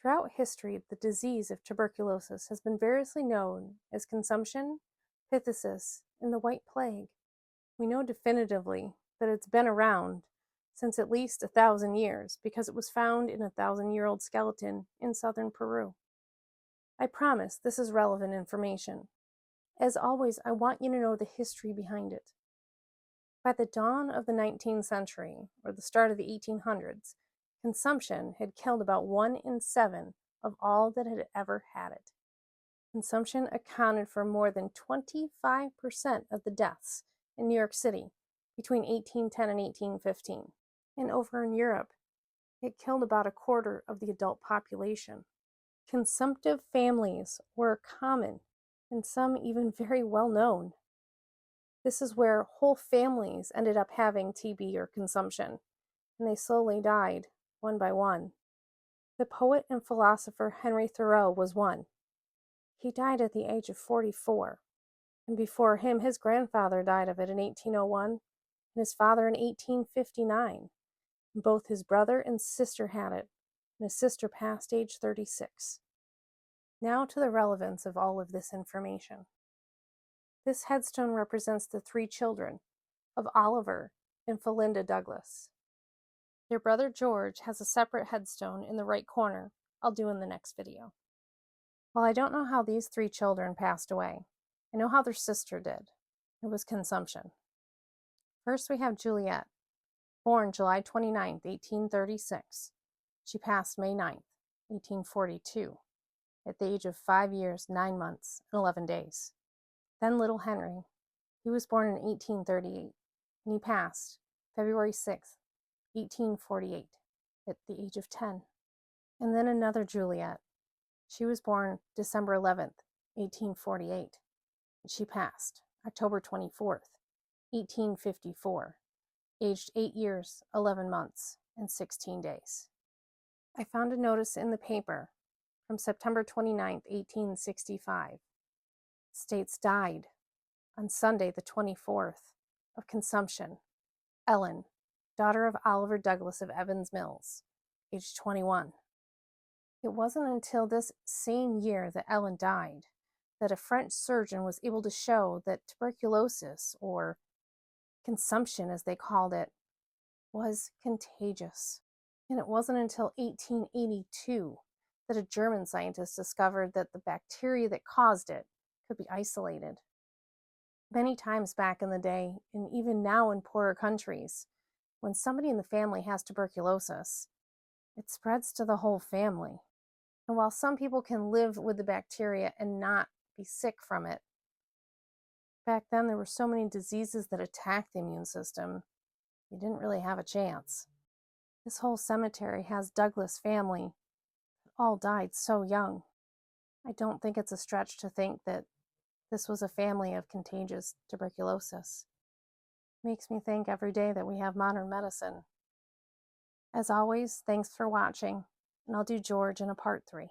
Throughout history, the disease of tuberculosis has been variously known as consumption, phthisis, and the White Plague. We know definitively that it's been around since at least 1,000 years because it was found in a 1,000-year-old skeleton in southern Peru. I promise this is relevant information. As always, I want you to know the history behind it. By the dawn of the 19th century, or the start of the 1800s, consumption had killed about 1 in 7 of all that had ever had it. Consumption accounted for more than 25% of the deaths in New York City between 1810 and 1815. And over in Europe, it killed about a quarter of the adult population. Consumptive families were common, and some even very well known. This is where whole families ended up having TB or consumption, and they slowly died, one by one. The poet and philosopher Henry Thoreau was one. He died at the age of 44, and before him his grandfather died of it in 1801, and his father in 1859. And both his brother and sister had it, and his sister passed age 36. Now to the relevance of all of this information. This headstone represents the 3 children of Oliver and Philinda Douglas. Their brother George has a separate headstone in the right corner I'll do in the next video. While I don't know how these 3 children passed away, I know how their sister did. It was consumption. First we have Juliet, born July 29, 1836. She passed May 9, 1842, at the age of 5 years, 9 months, and 11 days. Then little Henry. He was born in 1838, and he passed February 6, 1848, at the age of 10. And then another Juliet. She was born December 11th, 1848, and she passed October 24th, 1854, aged 8 years, 11 months, and 16 days. I found a notice in the paper from September 29th, 1865. It states died on Sunday the 24th of consumption, Ellen, daughter of Oliver Douglas of Evans Mills, age 21. It wasn't until this same year that Ellen died that a French surgeon was able to show that tuberculosis, or consumption as they called it, was contagious. And it wasn't until 1882 that a German scientist discovered that the bacteria that caused it could be isolated. Many times back in the day, and even now in poorer countries, when somebody in the family has tuberculosis, it spreads to the whole family. And while some people can live with the bacteria and not be sick from it, back then there were so many diseases that attacked the immune system, you didn't really have a chance. This whole cemetery has Douglas family that all died so young. I don't think it's a stretch to think that this was a family of contagious tuberculosis. Makes me think every day that we have modern medicine. As always, thanks for watching, and I'll do George in a part 3.